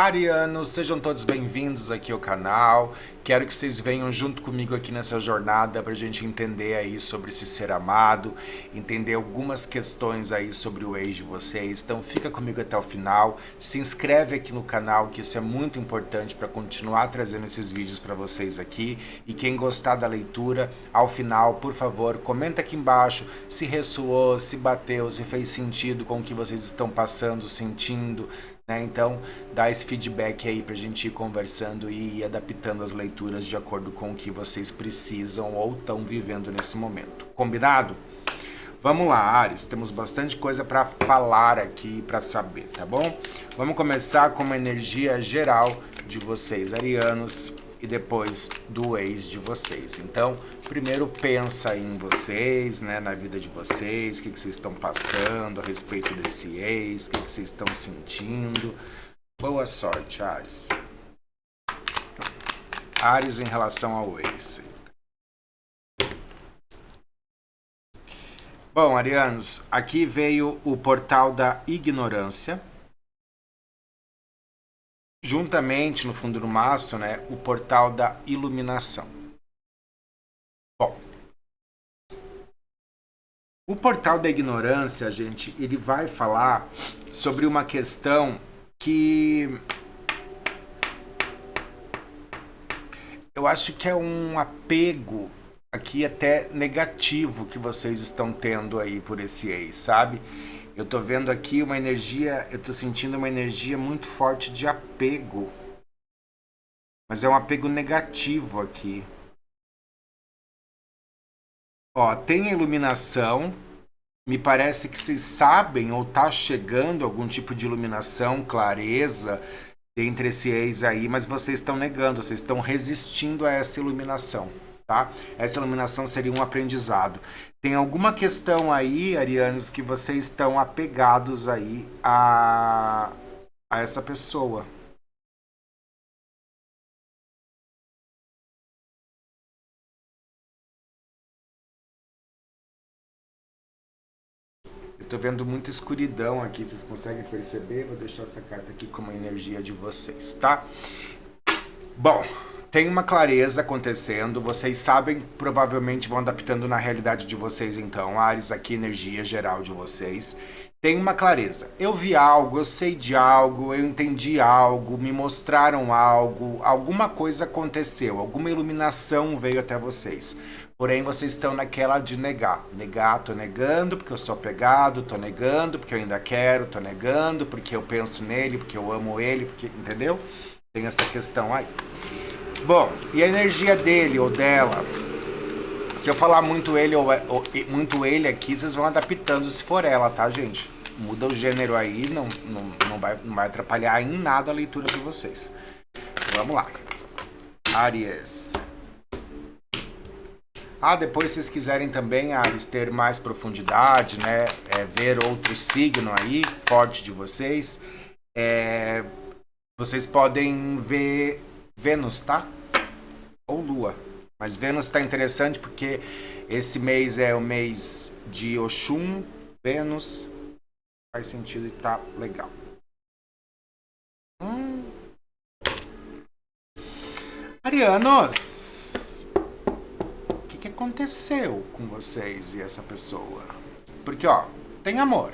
Arianos, sejam todos bem-vindos aqui ao canal. Quero que vocês venham junto comigo aqui nessa jornada para a gente entender aí sobre esse ser amado, entender algumas questões aí sobre o ex de vocês. Então fica comigo até o final, se inscreve aqui no canal, que isso é muito importante para continuar trazendo esses vídeos para vocês aqui. E quem gostar da leitura, ao final, por favor, comenta aqui embaixo se ressoou, se bateu, se fez sentido com o que vocês estão passando, sentindo. Então, dá esse feedback aí pra gente ir conversando e ir adaptando as leituras de acordo com o que vocês precisam ou estão vivendo nesse momento. Combinado? Vamos lá, Áries, temos bastante coisa para falar aqui, para saber, tá bom? Vamos começar com uma energia geral de vocês, arianos, e depois do ex de vocês. Então, primeiro pensa em vocês, né, na vida de vocês, o que vocês estão passando a respeito desse ex, o que vocês estão sentindo. Boa sorte, Áries. Áries em relação ao ex. Bom, arianos, aqui veio o portal da ignorância. Juntamente, no fundo do maço, né, o portal da iluminação. Bom, o portal da ignorância, gente, ele vai falar sobre uma questão que eu acho que é um apego aqui até negativo que vocês estão tendo aí por esse ex, sabe? Eu tô vendo aqui uma energia, eu tô sentindo uma energia muito forte de apego. Mas é um apego negativo aqui. Ó, tem a iluminação. Me parece que vocês sabem ou tá chegando algum tipo de iluminação, clareza entre esse ex aí, mas vocês estão negando, vocês estão resistindo a essa iluminação, tá? Essa iluminação seria um aprendizado. Tem alguma questão aí, arianos, que vocês estão apegados aí a essa pessoa. Eu tô vendo muita escuridão aqui, vocês conseguem perceber? Vou deixar essa carta aqui como a energia de vocês, tá? Bom, tem uma clareza acontecendo, vocês sabem, provavelmente vão adaptando na realidade de vocês então. Áries, aqui, energia geral de vocês. Tem uma clareza. Eu vi algo, eu sei de algo, eu entendi algo, me mostraram algo, alguma coisa aconteceu, alguma iluminação veio até vocês. Porém, vocês estão naquela de negar. Negar, tô negando porque eu sou apegado, tô negando porque eu ainda quero, tô negando porque eu penso nele, porque eu amo ele, porque, entendeu? Tem essa questão aí. Bom, e a energia dele ou dela? Se eu falar muito ele ou muito ele aqui, vocês vão adaptando se for ela, tá, gente? Muda o gênero aí, não vai atrapalhar em nada a leitura de vocês. Vamos lá. Áries. Depois se vocês quiserem também, Áries, ter mais profundidade, né? Ver outro signo aí, forte de vocês. Vocês podem ver Vênus, tá? Ou Lua. Mas Vênus tá interessante porque esse mês é o mês de Oxum, Vênus. Faz sentido e tá legal. Arianos! O que aconteceu com vocês e essa pessoa? Porque, ó, tem amor.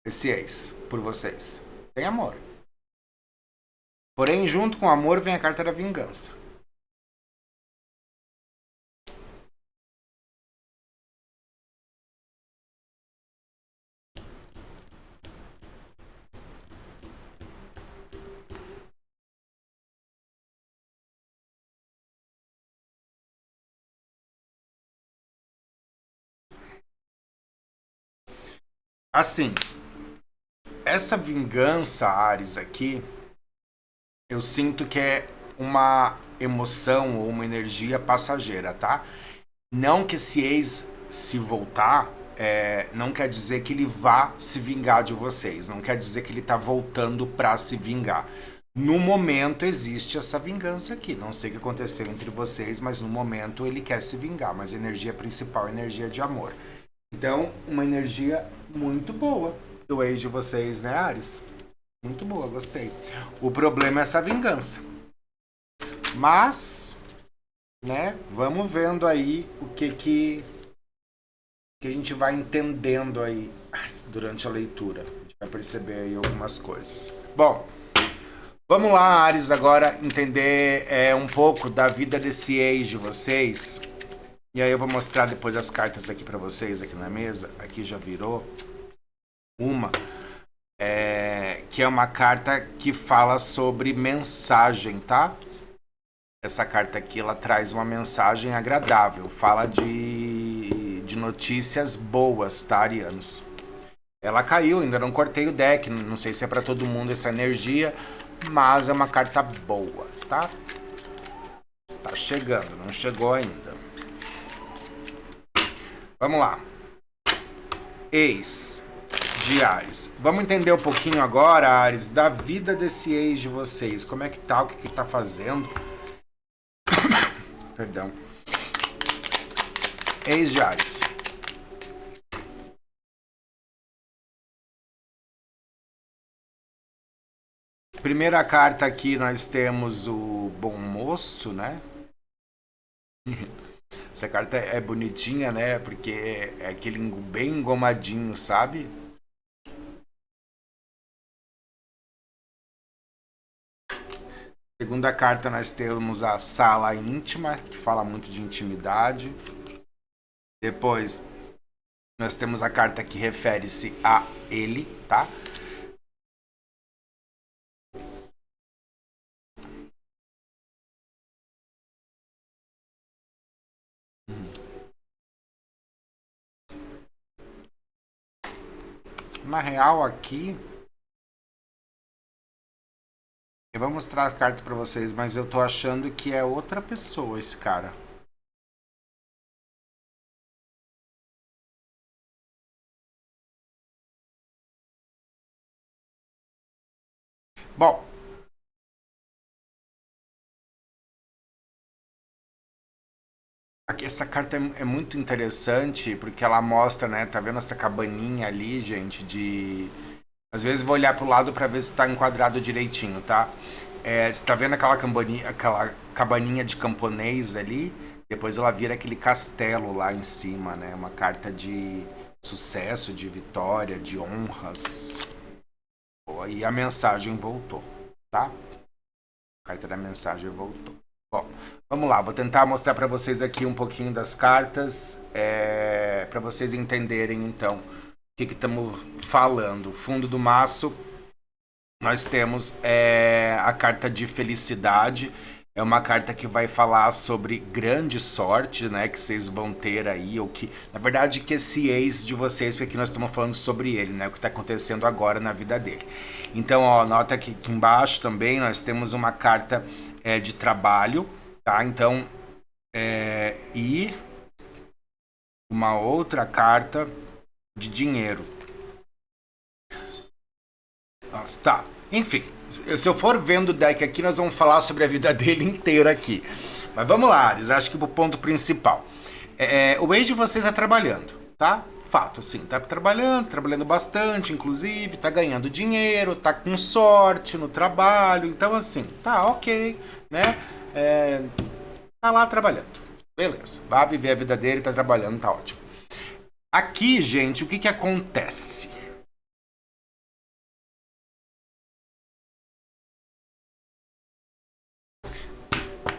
Esse ex, por vocês. Tem amor. Porém, junto com o amor vem a carta da vingança. Assim, essa vingança, Áries, aqui, eu sinto que é uma emoção ou uma energia passageira, tá? Não que esse ex se voltar, não quer dizer que ele vá se vingar de vocês. Não quer dizer que ele tá voltando pra se vingar. No momento existe essa vingança aqui. Não sei o que aconteceu entre vocês, mas no momento ele quer se vingar. Mas a energia principal é a energia de amor. Então, uma energia muito boa do ex de vocês, né, Áries? Muito boa, gostei. O problema é essa vingança. Mas, né, vamos vendo aí o que a gente vai entendendo aí durante a leitura. A gente vai perceber aí algumas coisas. Bom, vamos lá, Áries, agora entender um pouco da vida desse ex de vocês. E aí eu vou mostrar depois as cartas aqui pra vocês, aqui na mesa. Aqui já virou uma. Que é uma carta que fala sobre mensagem, tá? Essa carta aqui, ela traz uma mensagem agradável. Fala de notícias boas, tá, arianos? Ela caiu, ainda não cortei o deck. Não sei se é pra todo mundo essa energia, mas é uma carta boa, tá? Tá chegando, não chegou ainda. Vamos lá. Ex de Áries. Vamos entender um pouquinho agora, Áries, da vida desse ex de vocês. Como é que tá, o que que tá fazendo? Perdão. Ex de Áries. Primeira carta aqui nós temos o Bom Moço, né? Essa carta é bonitinha, né? Porque é aquele bem engomadinho, sabe? Segunda carta nós temos a Sala Íntima, que fala muito de intimidade. Depois nós temos a carta que refere-se a ele, tá? Na real aqui, eu vou mostrar as cartas pra vocês, mas eu tô achando que é outra pessoa esse cara. Bom, aqui, essa carta é muito interessante porque ela mostra, né? Tá vendo essa cabaninha ali, gente? De. Às vezes vou olhar pro lado pra ver se tá enquadrado direitinho, tá? Você tá vendo aquela cabaninha de camponês ali? Depois ela vira aquele castelo lá em cima, né? Uma carta de sucesso, de vitória, de honras. E a mensagem voltou, tá? A carta da mensagem voltou. Bom, vamos lá, vou tentar mostrar para vocês aqui um pouquinho das cartas, para vocês entenderem então o que estamos falando. Fundo do maço, nós temos a carta de felicidade. É uma carta que vai falar sobre grande sorte, né, que vocês vão ter aí, ou que, na verdade, que esse ex de vocês, porque aqui nós estamos falando sobre ele, né, o que está acontecendo agora na vida dele. Então, ó, nota que aqui embaixo também nós temos uma carta de trabalho, tá? Então, e uma outra carta de dinheiro. Nossa, tá. Enfim, se eu for vendo o deck aqui, nós vamos falar sobre a vida dele inteira aqui. Mas vamos lá, Ares, acho que pro ponto principal. O ex de vocês tá trabalhando, tá? Fato, assim, tá trabalhando bastante, inclusive, tá ganhando dinheiro, tá com sorte no trabalho, então assim, tá ok, né? Tá lá trabalhando, beleza, vai viver a vida dele, tá trabalhando, tá ótimo. Aqui, gente, o que acontece?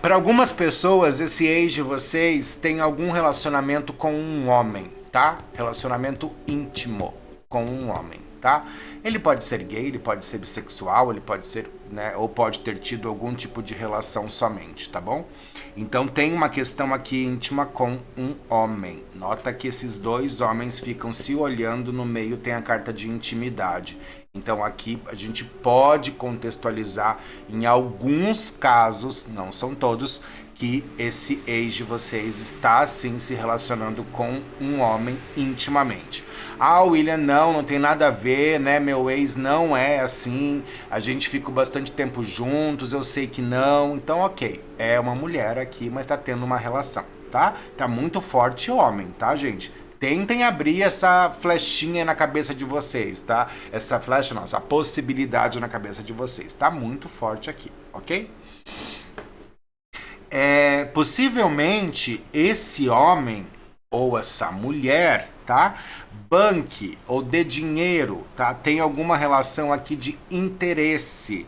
Para algumas pessoas, esse ex de vocês tem algum relacionamento com um homem, tá? Relacionamento íntimo com um homem, tá? Ele pode ser gay, ele pode ser bissexual, ele pode ser, né, ou pode ter tido algum tipo de relação somente, tá bom? Então tem uma questão aqui íntima com um homem. Nota que esses dois homens ficam se olhando, no meio tem a carta de intimidade. Então aqui a gente pode contextualizar em alguns casos, não são todos, que esse ex de vocês está assim se relacionando com um homem intimamente. Ah, William, não tem nada a ver, né? Meu ex não é assim, a gente fica bastante tempo juntos, eu sei que não. Então, ok, é uma mulher aqui, mas tá tendo uma relação, tá? Tá muito forte homem, tá, gente? Tentem abrir essa flechinha na cabeça de vocês, tá? Essa flecha não, essa possibilidade na cabeça de vocês. Tá muito forte aqui, ok? Possivelmente esse homem ou essa mulher, tá? Banque ou dê dinheiro, tá? Tem alguma relação aqui de interesse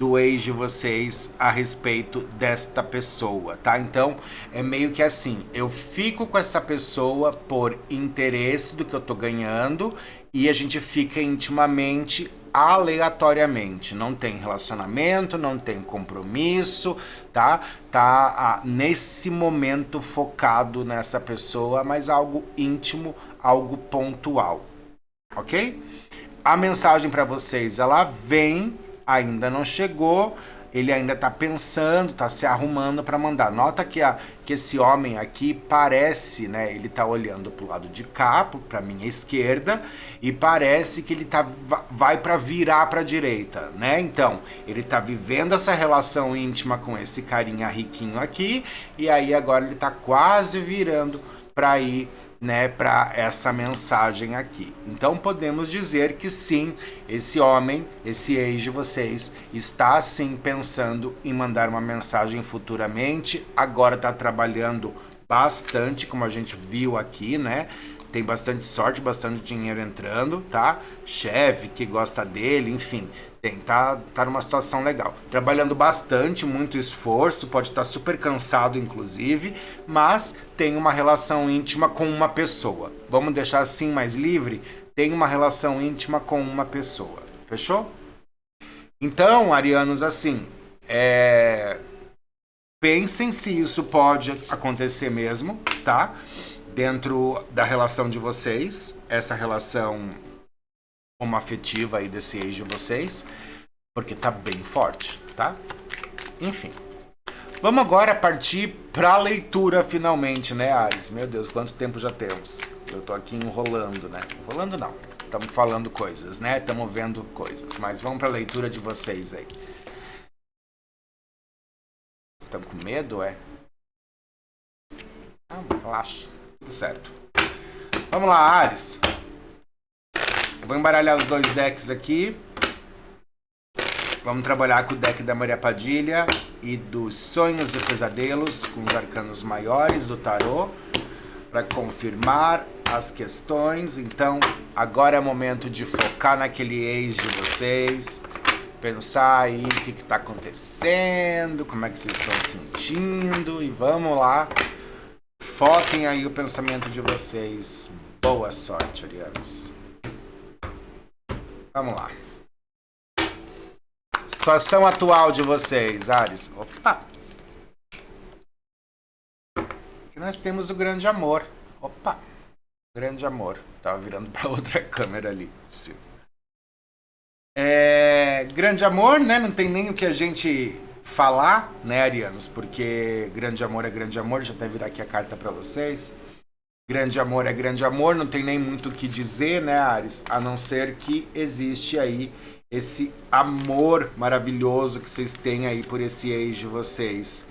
do ex de vocês a respeito desta pessoa, tá? Então, é meio que assim, eu fico com essa pessoa por interesse do que eu tô ganhando e a gente fica intimamente, aleatoriamente. Não tem relacionamento, não tem compromisso, tá? Tá nesse momento focado nessa pessoa, mas algo íntimo, algo pontual, ok? A mensagem para vocês, ela vem, ainda não chegou, ele ainda tá pensando, tá se arrumando para mandar. Nota que esse homem aqui parece, né, ele tá olhando pro lado de cá, pra minha esquerda, e parece que ele vai para virar pra direita, né? Então, ele tá vivendo essa relação íntima com esse carinha riquinho aqui, e aí agora ele tá quase virando para ir, né, para essa mensagem aqui. Então podemos dizer que sim, esse homem, esse ex de vocês, está sim pensando em mandar uma mensagem futuramente. Agora está trabalhando bastante, como a gente viu aqui, né? Tem bastante sorte, bastante dinheiro entrando, tá? Chefe que gosta dele, enfim. Tá numa situação legal. Trabalhando bastante, muito esforço, pode estar super cansado, inclusive, mas tem uma relação íntima com uma pessoa. Vamos deixar assim mais livre? Tem uma relação íntima com uma pessoa. Fechou? Então, arianos, assim, pensem se isso pode acontecer mesmo, tá? Dentro da relação de vocês, essa relação homoafetiva aí desse ex de vocês, porque tá bem forte, tá? Enfim. Vamos agora partir pra leitura finalmente, né, Ares? Meu Deus, quanto tempo já temos? Eu tô aqui enrolando, né? Enrolando não. Estamos falando coisas, né? Estamos vendo coisas. Mas vamos pra leitura de vocês aí. Estão com medo, é? Ah, relaxa. Tudo certo. Vamos lá, Ares. Eu vou embaralhar os dois decks aqui. Vamos trabalhar com o deck da Maria Padilha e dos Sonhos e Pesadelos, com os arcanos maiores do tarô, para confirmar as questões. Então, agora é momento de focar naquele ex de vocês, pensar aí o que está acontecendo, como é que vocês estão sentindo, e vamos lá. Foquem aí o pensamento de vocês. Boa sorte, arianos. Vamos lá. Situação atual de vocês, Ares. Opa! Aqui nós temos o grande amor. Opa! Grande amor. Tava virando para outra câmera ali. Sim. Grande amor, né? Não tem nem o que a gente falar, né, arianos? Porque grande amor é grande amor. Deixa eu até virar aqui a carta para vocês. Grande amor é grande amor. Não tem nem muito o que dizer, né, Ares? A não ser que existe aí esse amor maravilhoso que vocês têm aí por esse ex de vocês.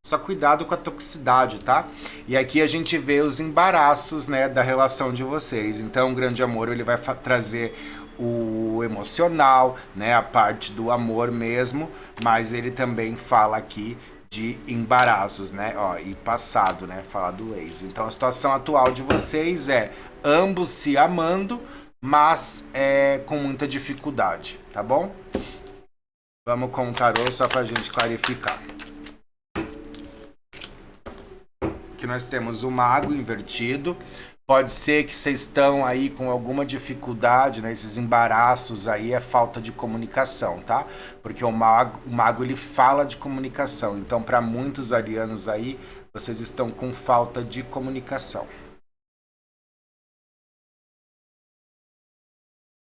Só cuidado com a toxicidade, tá? E aqui a gente vê os embaraços, né, da relação de vocês. Então, o grande amor, ele vai trazer o emocional, né, a parte do amor mesmo, mas ele também fala aqui de embaraços, né, ó, e passado, né, fala do ex. Então, a situação atual de vocês é ambos se amando, mas com muita dificuldade, tá bom? Vamos com o tarô só pra gente clarificar. Aqui nós temos o mago invertido. Pode ser que vocês estão aí com alguma dificuldade, né? Esses embaraços aí é falta de comunicação, tá? Porque o mago ele fala de comunicação. Então, para muitos arianos aí, vocês estão com falta de comunicação.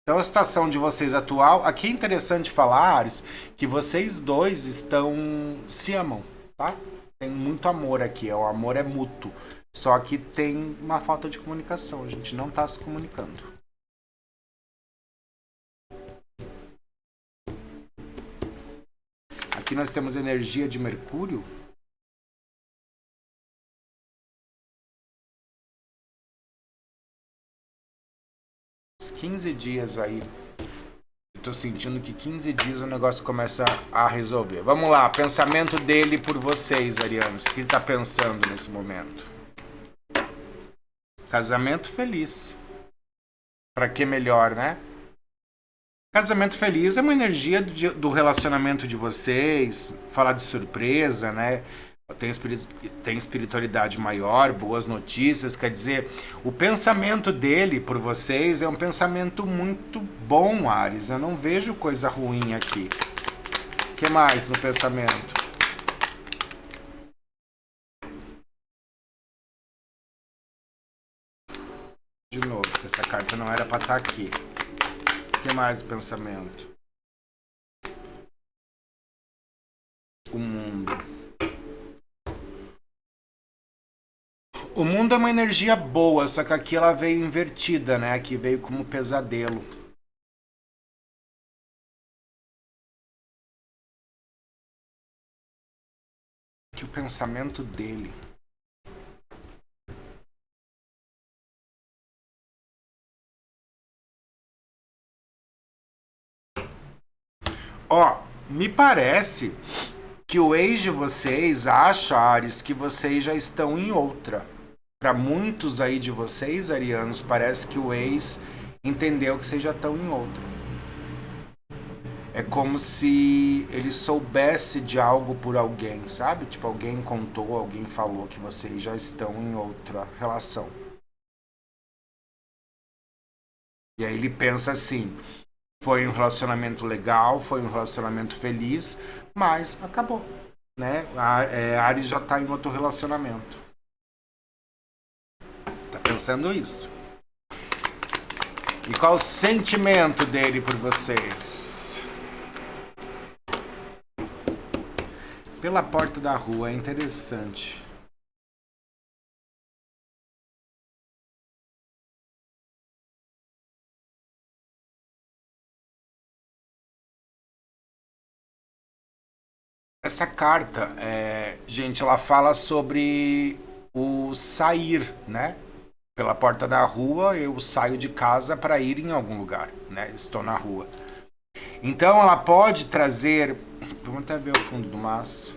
Então a situação de vocês atual, aqui é interessante falar, Ares, que vocês dois se amam, tá? Tem muito amor aqui, o amor é mútuo, só que tem uma falta de comunicação, a gente não tá se comunicando. Aqui nós temos energia de Mercúrio. 15 dias aí. Eu tô sentindo que 15 dias o negócio começa a resolver. Vamos lá, pensamento dele por vocês, arianos. O que ele tá pensando nesse momento? Casamento feliz. Pra que melhor, né? Casamento feliz é uma energia do relacionamento de vocês, falar de surpresa, né? Tem espiritualidade maior, boas notícias, quer dizer, o pensamento dele por vocês é um pensamento muito bom, Áries. Eu não vejo coisa ruim aqui. O que mais no pensamento? De novo, que essa carta não era para estar aqui. O que mais no pensamento? O mundo. O mundo é uma energia boa, só que aqui ela veio invertida, né? Aqui veio como pesadelo. Que o pensamento dele. Ó, me parece que o ex de vocês acha, Ares, que vocês já estão em outra. Para muitos aí de vocês, arianos, parece que o ex entendeu que vocês já estão em outra. É como se ele soubesse de algo por alguém, sabe? Tipo, alguém contou, alguém falou que vocês já estão em outra relação. E aí ele pensa assim, foi um relacionamento legal, foi um relacionamento feliz, mas acabou, né? A Ares já tá em outro relacionamento. Tá pensando isso. E qual o sentimento dele por vocês? Pela porta da rua, é interessante. Essa carta, gente, ela fala sobre o sair, né? Pela porta da rua, eu saio de casa para ir em algum lugar, né? Estou na rua. Então, ela pode trazer. Vamos até ver o fundo do maço.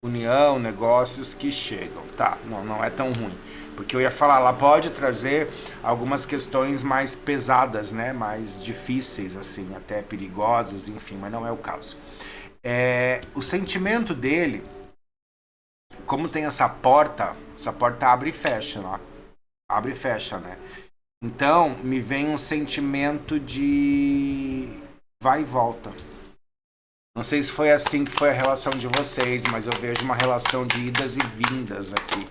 União, negócios que chegam. Tá, não é tão ruim. Porque eu ia falar, ela pode trazer algumas questões mais pesadas, né? Mais difíceis, assim, até perigosas, enfim, mas não é o caso. O sentimento dele, como tem essa porta abre e fecha, ó. Abre e fecha, né? Então, me vem um sentimento de vai e volta. Não sei se foi assim que foi a relação de vocês, mas eu vejo uma relação de idas e vindas aqui.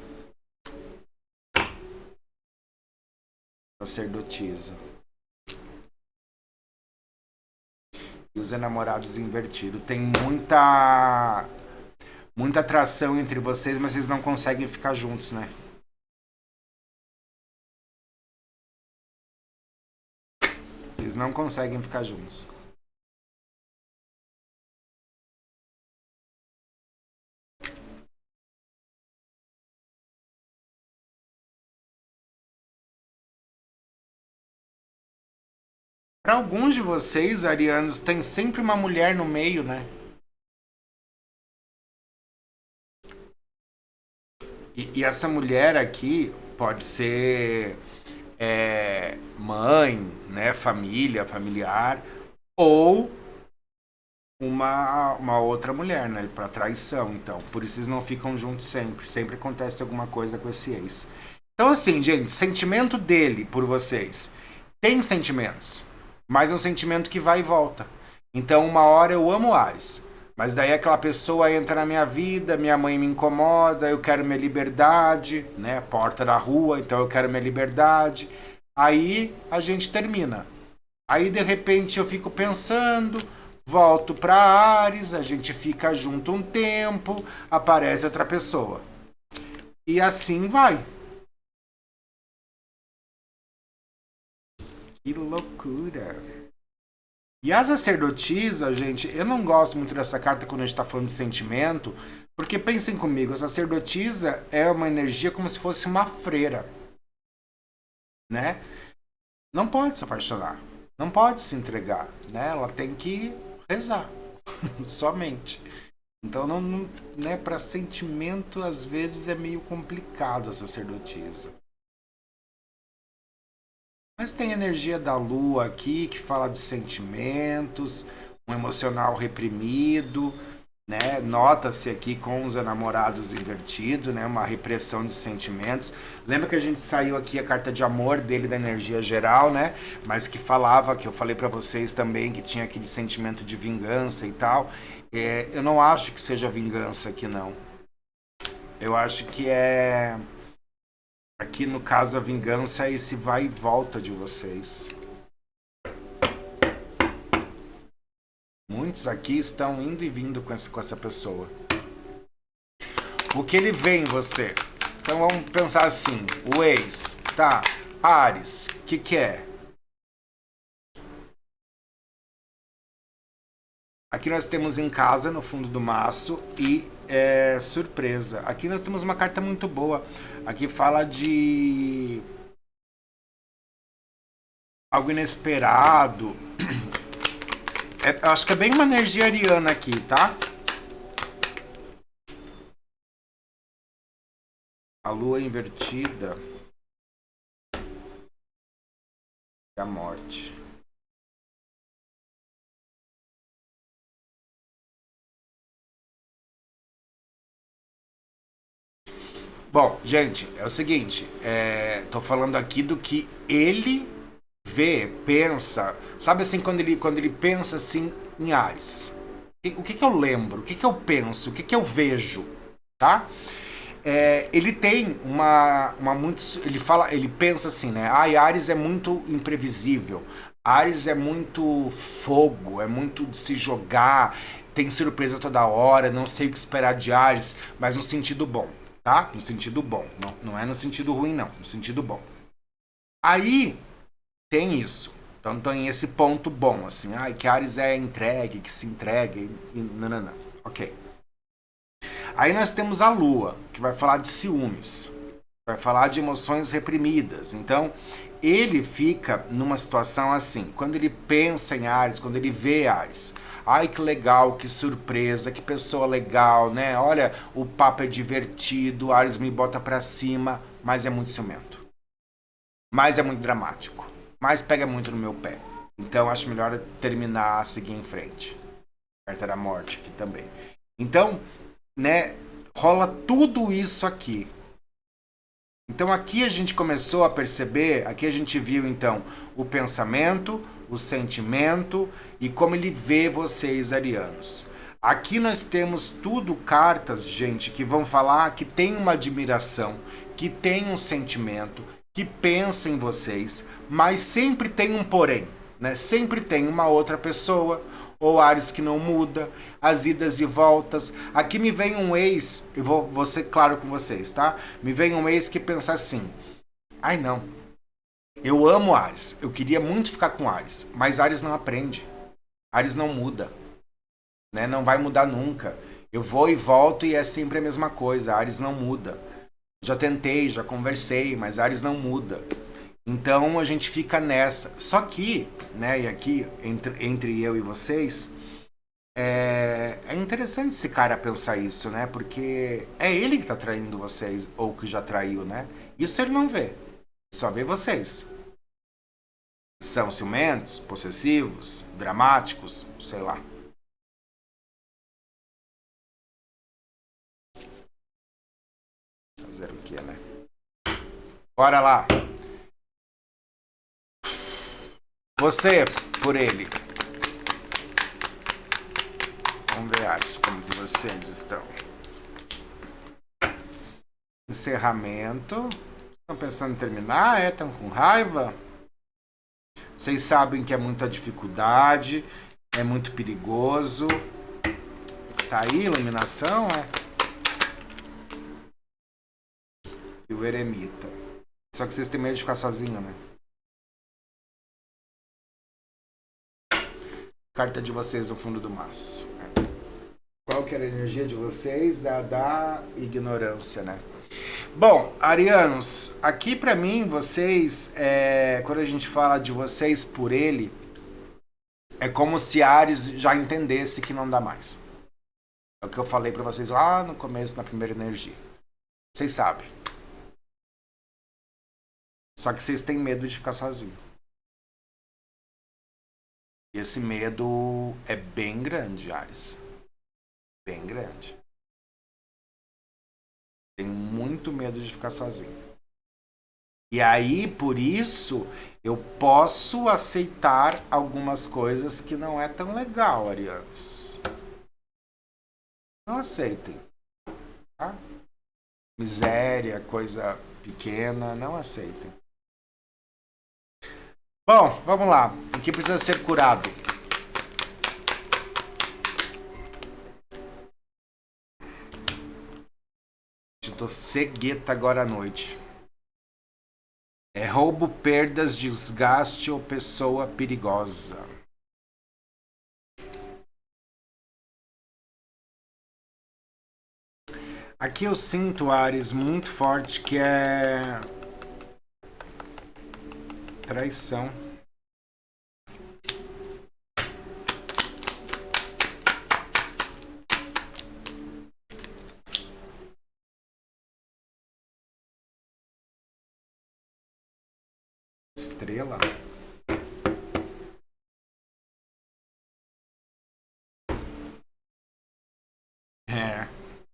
Sacerdotisa. E os enamorados invertidos. Tem muita atração entre vocês, mas vocês não conseguem ficar juntos, né? Vocês não conseguem ficar juntos. Para alguns de vocês, arianos, tem sempre uma mulher no meio, né? E essa mulher aqui pode ser mãe, né, família, familiar, ou uma outra mulher, né, para traição. Então, por isso eles não ficam juntos sempre. Sempre acontece alguma coisa com esse ex. Então, assim, gente, sentimento dele por vocês. Tem sentimentos, mas é um sentimento que vai e volta. Então, uma hora eu amo Ares. Mas daí aquela pessoa entra na minha vida, minha mãe me incomoda, eu quero minha liberdade, né? Porta da rua, então eu quero minha liberdade. Aí a gente termina. Aí de repente eu fico pensando, volto para Áries, a gente fica junto um tempo, aparece outra pessoa. E assim vai. Que loucura. E a sacerdotisa, gente, eu não gosto muito dessa carta quando a gente está falando de sentimento, porque pensem comigo, a sacerdotisa é uma energia como se fosse uma freira, né? não pode se apaixonar, não pode se entregar, né? Ela tem que rezar, somente. Então, né, para sentimento, às vezes é meio complicado a sacerdotisa. Mas tem energia da lua aqui que fala de sentimentos, um emocional reprimido, né? Nota-se aqui com os enamorados invertidos, né? Uma repressão de sentimentos. Lembra que a gente saiu aqui a carta de amor dele da energia geral, né? Mas que falava, que eu falei para vocês também, que tinha aquele sentimento de vingança e tal. Eu não acho que seja vingança aqui, não. Eu acho que é... Aqui, no caso, a vingança é esse vai e volta de vocês. Muitos aqui estão indo e vindo com essa pessoa. O que ele vê em você? Então vamos pensar assim, o ex, tá? Áries, o que é? Aqui nós temos em casa, no fundo do maço, e surpresa. Aqui nós temos uma carta muito boa. Aqui fala de algo inesperado. Acho que é bem uma energia ariana aqui, tá? A lua invertida. E a morte. Bom, gente, é o seguinte, tô falando aqui do que ele vê, pensa, sabe assim, quando ele pensa assim em Áries, o que eu lembro, o que eu penso, o que eu vejo, tá? Ele tem uma muito, ele pensa assim, né? Áries é muito imprevisível, Áries é muito fogo, é muito de se jogar, tem surpresa toda hora, não sei o que esperar de Áries, mas no sentido bom. Tá? No sentido bom. Não é no sentido ruim, não. No sentido bom. Aí tem isso. Então tem esse ponto bom, assim. Que Ares é entregue, que se entrega. Não. Ok. Aí nós temos a Lua, que vai falar de ciúmes. Vai falar de emoções reprimidas. Então, ele fica numa situação assim. Quando ele pensa em Ares, quando ele vê Ares... Ai, que legal, que surpresa, que pessoa legal, né? Olha, o papo é divertido, Ares me bota pra cima, mas é muito ciumento. Mas é muito dramático. Mas pega muito no meu pé. Então acho melhor terminar, seguir em frente. Carta da morte aqui também. Então, né, rola tudo isso aqui. Então aqui a gente começou a perceber, aqui a gente viu então o pensamento, o sentimento e como ele vê vocês, arianos. Aqui nós temos tudo cartas, gente, que vão falar que tem uma admiração, que tem um sentimento, que pensa em vocês, mas sempre tem um porém, né? Sempre tem uma outra pessoa, ou Ares que não muda, as idas e voltas. Aqui me vem um ex, eu vou ser claro com vocês, tá? Me vem um ex que pensa assim, ai não, eu amo Ares, eu queria muito ficar com Ares, mas Ares não aprende, Ares não muda, né? Não vai mudar nunca. Eu vou e volto e é sempre a mesma coisa, Ares não muda. Já tentei, já conversei, mas Ares não muda. Então a gente fica nessa. Só que, né, e aqui entre eu e vocês, é interessante esse cara pensar isso, né? Porque é ele que tá traindo vocês, ou que já traiu, né? Isso ele não vê. Só vê vocês. São ciumentos, possessivos, dramáticos, sei lá. Fazer o que, né? Bora lá. Você, por ele. Vamos ver, Ares, como que vocês estão. Encerramento. Estão pensando em terminar? Estão com raiva? Vocês sabem que é muita dificuldade, é muito perigoso. Tá aí, iluminação, E o eremita. Só que vocês têm medo de ficar sozinho, né? Carta de vocês no fundo do maço. Qual que era a energia de vocês? A da ignorância, né? Bom, arianos, aqui pra mim, vocês, quando a gente fala de vocês por ele, é como se Ares já entendesse que não dá mais. É o que eu falei pra vocês lá no começo, na primeira energia. Vocês sabem. Só que vocês têm medo de ficar sozinhos. E esse medo é bem grande, Ares. Bem grande. Tenho muito medo de ficar sozinho. E aí, por isso, eu posso aceitar algumas coisas que não é tão legal, arianos. Não aceitem, tá? Miséria, coisa pequena, não aceitem. Bom, vamos lá. O que precisa ser curado? Eu tô cegueta agora à noite. É roubo, perdas, desgaste ou pessoa perigosa. Aqui eu sinto, Ares, muito forte, que é traição. Estrela.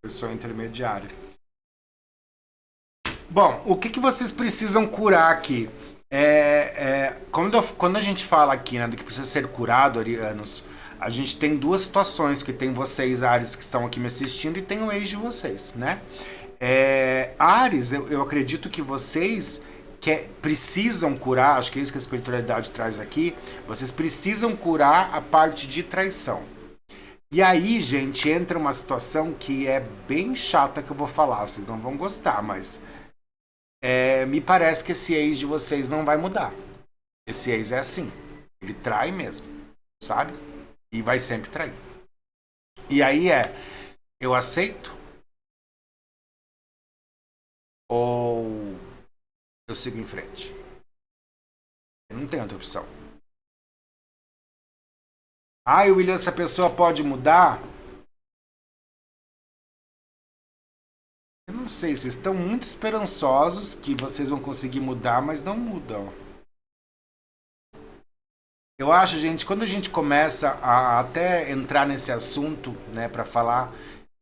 Pessoa intermediária. Bom, o que vocês precisam curar aqui? Quando a gente fala aqui, né, do que precisa ser curado, arianos, a gente tem duas situações, que tem vocês, Ares, que estão aqui me assistindo, e tem o ex de vocês, né? Ares, eu acredito que vocês precisam curar, acho que é isso que a espiritualidade traz aqui, vocês precisam curar a parte de traição. E aí, gente, entra uma situação que é bem chata que eu vou falar, vocês não vão gostar, mas me parece que esse ex de vocês não vai mudar. Esse ex é assim, ele trai mesmo, sabe? E vai sempre trair. E aí eu aceito? Ou eu sigo em frente? Eu não tenho outra opção. William, essa pessoa pode mudar? Eu não sei, vocês estão muito esperançosos que vocês vão conseguir mudar, mas não mudam. Eu acho, gente, quando a gente começa a até entrar nesse assunto, né, para falar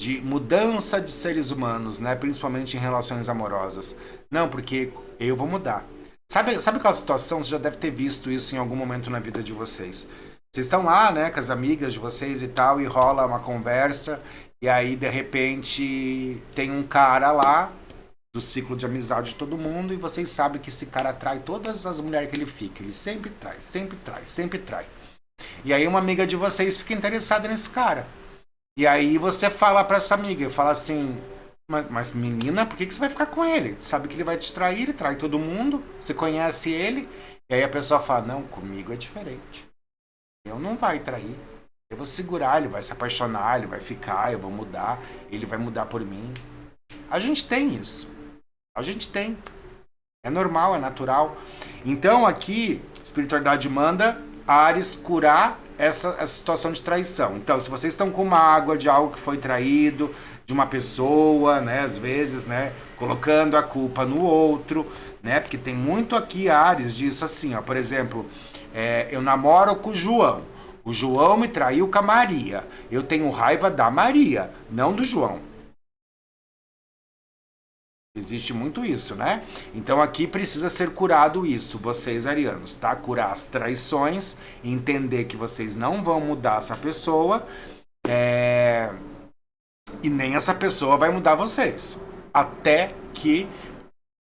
de mudança de seres humanos, né, principalmente em relações amorosas. Não, porque eu vou mudar. Sabe aquela situação, você já deve ter visto isso em algum momento na vida de vocês. Vocês estão lá, né, com as amigas de vocês e tal, e rola uma conversa, e aí, de repente, tem um cara lá, do ciclo de amizade de todo mundo, e vocês sabem que esse cara atrai todas as mulheres que ele fica. Ele sempre trai, sempre trai, sempre trai. E aí uma amiga de vocês fica interessada nesse cara. E aí você fala pra essa amiga, fala assim, mas menina, por que você vai ficar com ele? Sabe que ele vai te trair, ele trai todo mundo, você conhece ele. E aí a pessoa fala, não, comigo é diferente. Eu não vai trair. Eu vou segurar, ele vai se apaixonar, ele vai ficar, eu vou mudar, ele vai mudar por mim. A gente tem isso. A gente tem. É normal, é natural. Então aqui, a espiritualidade manda Ares curar essa situação de traição. Então, se vocês estão com mágoa de algo que foi traído, de uma pessoa, né, às vezes, né, colocando a culpa no outro, né, porque tem muito aqui Ares disso assim, ó, por exemplo, eu namoro com o João. O João me traiu com a Maria. Eu tenho raiva da Maria, não do João. Existe muito isso, né? Então aqui precisa ser curado isso, vocês arianos, tá? Curar as traições, entender que vocês não vão mudar essa pessoa, e nem essa pessoa vai mudar vocês. Até que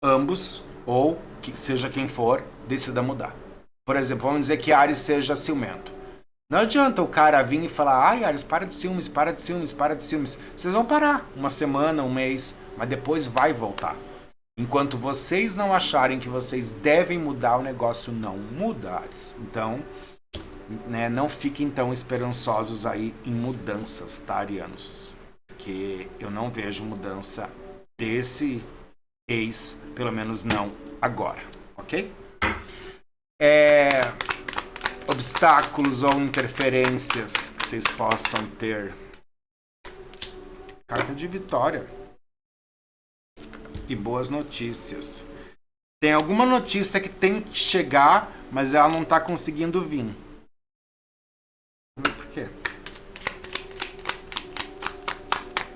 ambos, ou que seja quem for, decida mudar. Por exemplo, vamos dizer que Ares seja ciumento. Não adianta o cara vir e falar, ai Ares, para de ciúmes, para de ciúmes, para de ciúmes. Vocês vão parar uma semana, um mês, mas depois vai voltar. Enquanto vocês não acharem que vocês devem mudar, o negócio não muda, Ares. Então, né, não fiquem tão esperançosos aí em mudanças, tá, arianos? Porque eu não vejo mudança desse ex, pelo menos não agora, ok? Obstáculos ou interferências que vocês possam ter. Carta de vitória. E boas notícias. Tem alguma notícia que tem que chegar, mas ela não tá conseguindo vir. Por quê?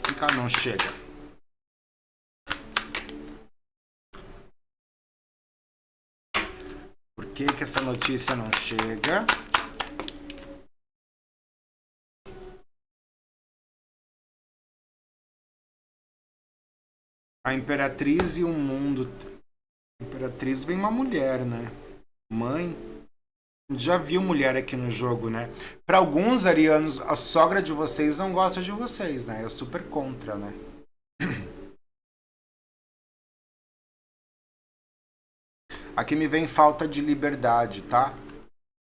Por que ela não chega? Por que essa notícia não chega? A Imperatriz e o Mundo. A Imperatriz vem uma mulher, né? Mãe. Já viu mulher aqui no jogo, né? Para alguns arianos, a sogra de vocês não gosta de vocês, né? É super contra, né? Aqui me vem falta de liberdade, tá?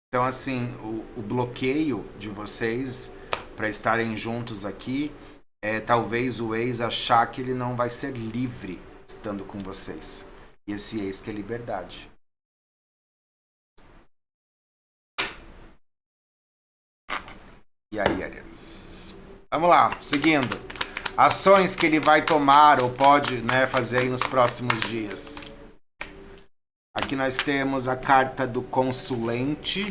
Então, assim, o bloqueio de vocês para estarem juntos aqui é talvez o ex achar que ele não vai ser livre estando com vocês. E esse ex que é liberdade. E aí, Arias? Vamos lá, seguindo. Ações que ele vai tomar ou pode, né, fazer aí nos próximos dias. Aqui nós temos a carta do consulente.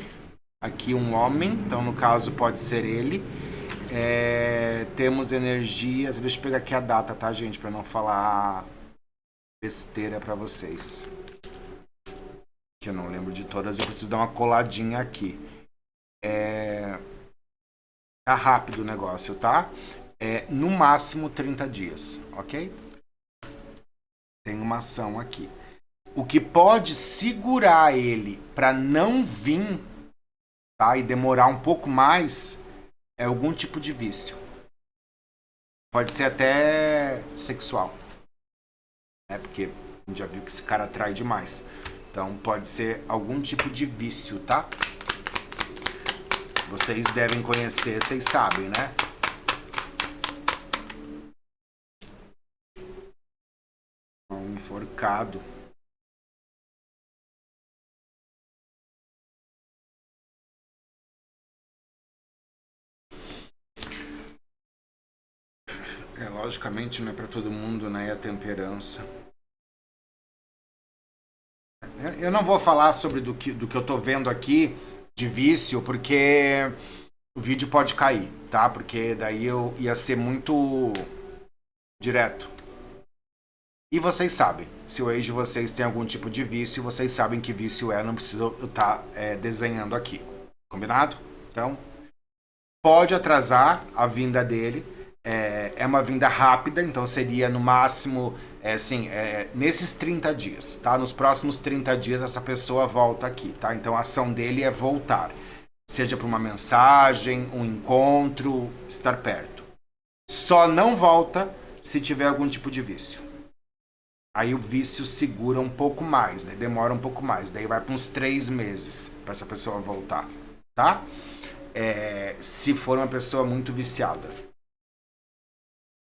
Aqui um homem, então no caso pode ser ele. Temos energias. Deixa eu pegar aqui a data, tá, gente? Pra não falar besteira pra vocês. Que eu não lembro de todas. Eu preciso dar uma coladinha aqui. Tá rápido o negócio, tá? No máximo 30 dias, ok? Tem uma ação aqui. O que pode segurar ele para não vir, tá? E demorar um pouco mais é algum tipo de vício. Pode ser até sexual. Porque a gente já viu que esse cara atrai demais. Então pode ser algum tipo de vício, tá? Vocês devem conhecer, vocês sabem, né? Um enforcado. Logicamente não é para todo mundo, né? A temperança. Eu não vou falar sobre do que eu tô vendo aqui de vício, porque o vídeo pode cair, tá? Porque daí eu ia ser muito direto. E vocês sabem, se o ex de vocês tem algum tipo de vício, vocês sabem que vício não precisa eu estar desenhando aqui. Combinado? Então, pode atrasar a vinda dele. É uma vinda rápida, então seria no máximo, nesses 30 dias, tá? Nos próximos 30 dias essa pessoa volta aqui, tá? Então a ação dele é voltar. Seja por uma mensagem, um encontro, estar perto. Só não volta se tiver algum tipo de vício. Aí o vício segura um pouco mais, né? Demora um pouco mais. Daí vai para uns 3 meses para essa pessoa voltar, tá? Se for uma pessoa muito viciada.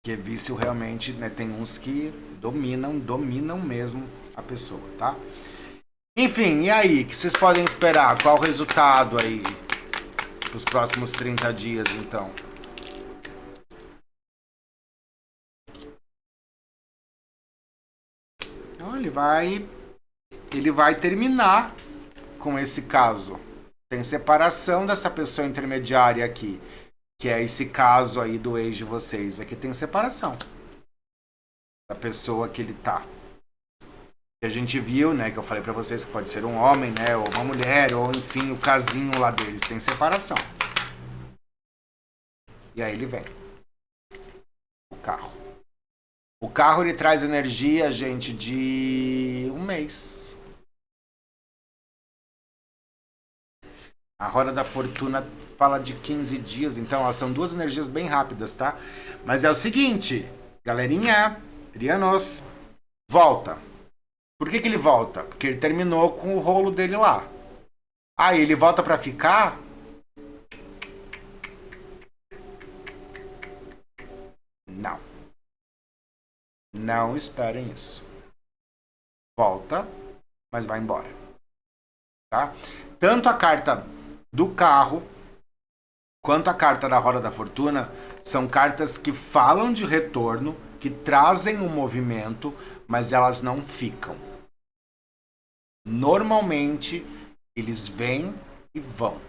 Porque vício realmente, né, tem uns que dominam mesmo a pessoa, tá? Enfim, e aí? O que vocês podem esperar? Qual o resultado aí pros próximos 30 dias, então? Então ele vai terminar com esse caso. Tem separação dessa pessoa intermediária aqui, que é esse caso aí do ex de vocês. Aqui tem separação da pessoa que ele tá. Que a gente viu, né, que eu falei pra vocês que pode ser um homem, né, ou uma mulher, ou enfim, o casinho lá deles tem separação. E aí ele vem. O carro. O carro ele traz energia, gente, de um mês. A roda da fortuna fala de 15 dias, então ó, são duas energias bem rápidas, tá? Mas é o seguinte, galerinha, Trianos, volta. Por que ele volta? Porque ele terminou com o rolo dele lá. Aí ele volta pra ficar? Não. Não esperem isso. volta, mas vai embora. Tá? Tanto a carta do carro quanto a carta da roda da fortuna são cartas que falam de retorno, que trazem um movimento, mas elas não ficam. Normalmente, eles vêm e vão.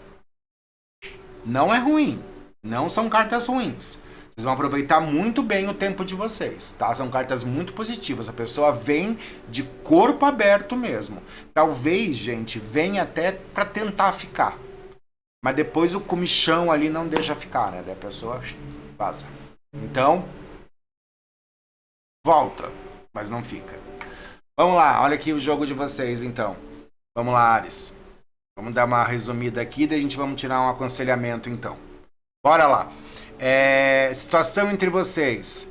Não é ruim. Não são cartas ruins. Vocês vão aproveitar muito bem o tempo de vocês, tá? São cartas muito positivas. A pessoa vem de corpo aberto mesmo. Talvez, gente, venha até para tentar ficar. Mas depois o comichão ali não deixa ficar, né? Daí a pessoa vaza. Então, volta, mas não fica. Vamos lá, olha aqui o jogo de vocês, então. Vamos lá, Áries. Vamos dar uma resumida aqui, daí a gente vamos tirar um aconselhamento, então. Bora lá. Situação entre vocês.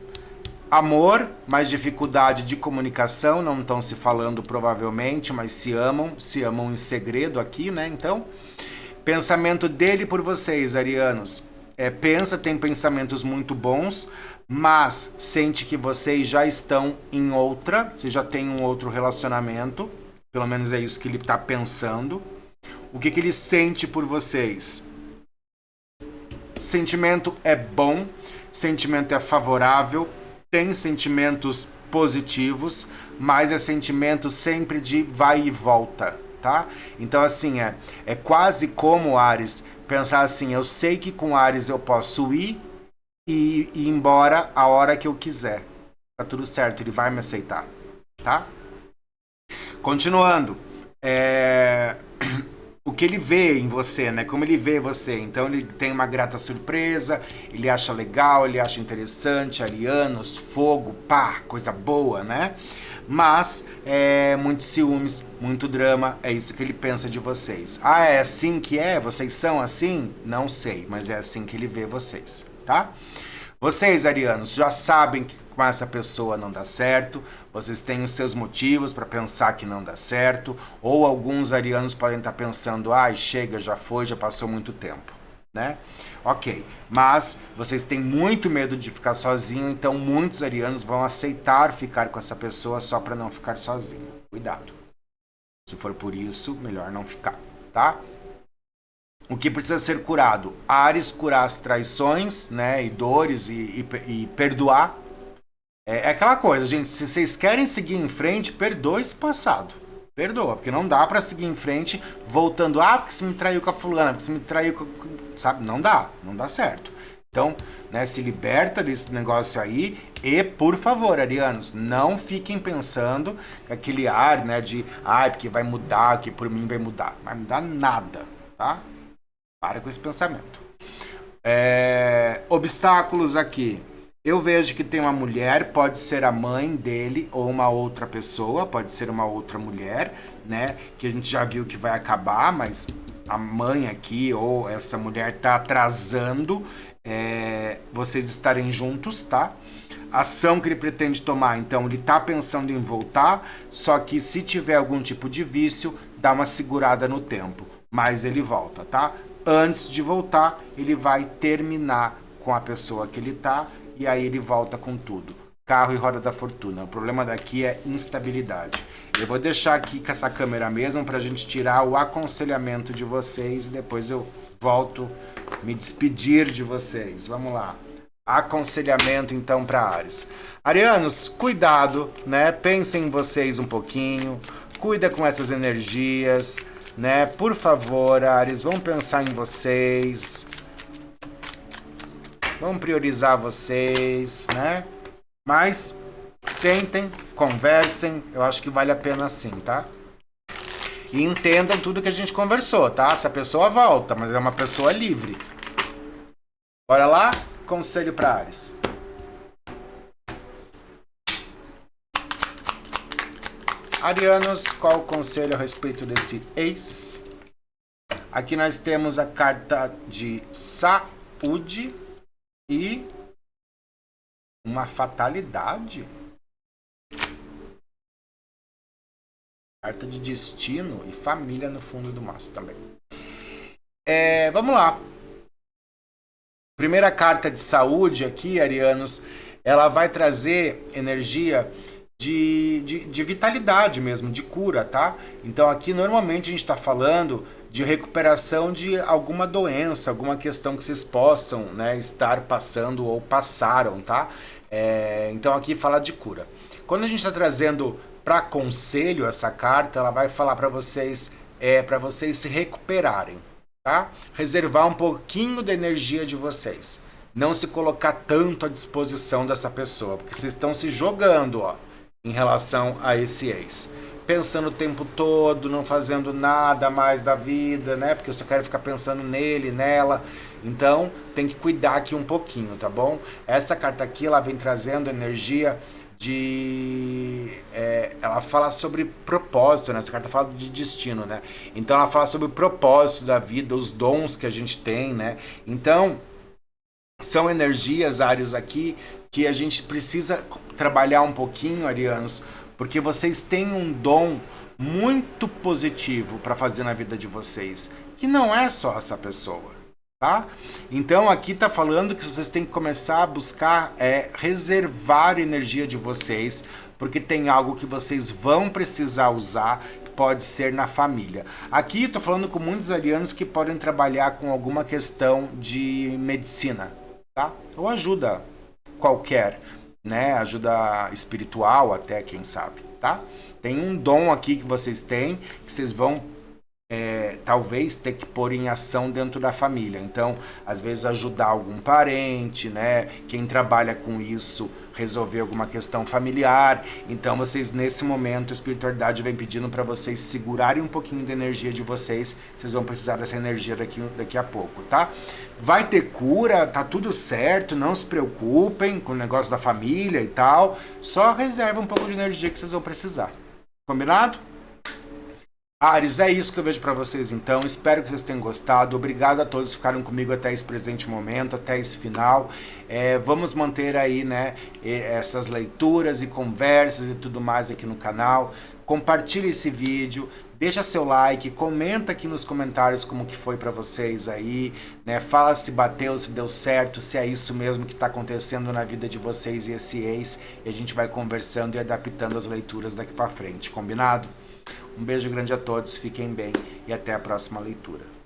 Amor, mais dificuldade de comunicação, não estão se falando provavelmente, mas se amam em segredo aqui, né? Então, pensamento dele por vocês, arianos. Tem pensamentos muito bons, mas sente que vocês já estão em outra, você já tem um outro relacionamento, pelo menos é isso que ele está pensando. O que ele sente por vocês? Sentimento é bom, sentimento é favorável, tem sentimentos positivos, mas é sentimento sempre de vai e volta, tá? Então assim, é quase como Áries pensar assim, eu sei que com Áries eu posso ir e ir embora a hora que eu quiser. Tá tudo certo, ele vai me aceitar, tá? Continuando, o que ele vê em você, né? Como ele vê você. Então ele tem uma grata surpresa, ele acha legal, ele acha interessante, arianos, fogo, pá, coisa boa, né? Mas muitos ciúmes, muito drama, é isso que ele pensa de vocês. Ah, é assim que é? Vocês são assim? Não sei, mas é assim que ele vê vocês, tá? Vocês, arianos, já sabem que com essa pessoa não dá certo, vocês têm os seus motivos para pensar que não dá certo, ou alguns arianos podem estar pensando, ai, chega, já foi, já passou muito tempo, né? Ok, mas vocês têm muito medo de ficar sozinho, então muitos arianos vão aceitar ficar com essa pessoa só para não ficar sozinho. Cuidado. Se for por isso, melhor não ficar, tá? O que precisa ser curado? Áries curar as traições, né, e dores e perdoar. É aquela coisa, gente, se vocês querem seguir em frente, perdoa esse passado. Perdoa, porque não dá pra seguir em frente voltando, porque você me traiu com a fulana, porque você me traiu com... Sabe? Não dá certo. Então, né, se liberta desse negócio aí e, por favor, arianos, não fiquem pensando que aquele ar, né, de, porque vai mudar, que por mim vai mudar. Não vai mudar nada, tá? Para com esse pensamento. Obstáculos aqui. Eu vejo que tem uma mulher, pode ser a mãe dele ou uma outra pessoa, pode ser uma outra mulher, né? Que a gente já viu que vai acabar, mas a mãe aqui ou essa mulher tá atrasando vocês estarem juntos, tá? Ação que ele pretende tomar, então ele tá pensando em voltar, só que se tiver algum tipo de vício, dá uma segurada no tempo, mas ele volta, tá? Antes de voltar, ele vai terminar com a pessoa que ele tá e aí ele volta com tudo. Carro e roda da fortuna. O problema daqui é instabilidade. Eu vou deixar aqui com essa câmera mesmo pra gente tirar o aconselhamento de vocês e depois eu volto me despedir de vocês. Vamos lá. Aconselhamento então para Áries. Arianos, cuidado, né? Pensem em vocês um pouquinho. Cuida com essas energias, né? Por favor, Áries, vamos pensar em vocês. Vamos priorizar vocês, né? Mas sentem, conversem, eu acho que vale a pena sim, tá? E entendam tudo que a gente conversou, tá? Essa pessoa volta, mas é uma pessoa livre. Bora lá? Conselho para Áries. Arianos, qual o conselho a respeito desse ex? Aqui nós temos a carta de saúde e uma fatalidade. Carta de destino e família no fundo do maço também. Vamos lá. Primeira carta de saúde aqui, arianos, ela vai trazer energia de vitalidade mesmo, de cura, tá? Então aqui normalmente a gente está falando de recuperação de alguma doença, alguma questão que vocês possam, né, estar passando ou passaram, tá? Então aqui fala de cura. Quando a gente está trazendo para conselho essa carta, ela vai falar para vocês se recuperarem, tá? Reservar um pouquinho da energia de vocês. Não se colocar tanto à disposição dessa pessoa, porque vocês estão se jogando, ó, em relação a esse ex. Pensando o tempo todo, não fazendo nada mais da vida, né? Porque eu só quero ficar pensando nele, nela. Então, tem que cuidar aqui um pouquinho, tá bom? Essa carta aqui, ela vem trazendo energia ela fala sobre propósito, né? Essa carta fala de destino, né? Então, ela fala sobre o propósito da vida, os dons que a gente tem, né? Então, são energias, Ários, aqui, que a gente precisa trabalhar um pouquinho, arianos, porque vocês têm um dom muito positivo para fazer na vida de vocês, que não é só essa pessoa, tá? Então aqui tá falando que vocês têm que começar a buscar reservar energia de vocês, porque tem algo que vocês vão precisar usar, pode ser na família. Aqui tô falando com muitos arianos que podem trabalhar com alguma questão de medicina, tá? Ou ajuda qualquer, né? Ajuda espiritual até, quem sabe, tá? Tem um dom aqui que vocês têm, que vocês vão talvez ter que pôr em ação dentro da família. Então, às vezes ajudar algum parente, né? Quem trabalha com isso, resolver alguma questão familiar. Então, vocês nesse momento, a espiritualidade vem pedindo para vocês segurarem um pouquinho da energia de vocês. Vocês vão precisar dessa energia daqui a pouco, tá? Vai ter cura, tá tudo certo, não se preocupem com o negócio da família e tal. Só reserva um pouco de energia que vocês vão precisar. Combinado? Áries, é isso que eu vejo para vocês então. Espero que vocês tenham gostado. Obrigado a todos que ficaram comigo até esse presente momento, até esse final. Vamos manter aí, né, essas leituras e conversas e tudo mais aqui no canal. Compartilhe esse vídeo, deixa seu like, comenta aqui nos comentários como que foi para vocês aí, né? Fala se bateu, se deu certo, se é isso mesmo que está acontecendo na vida de vocês e esse ex. E a gente vai conversando e adaptando as leituras daqui para frente, combinado? Um beijo grande a todos, fiquem bem e até a próxima leitura.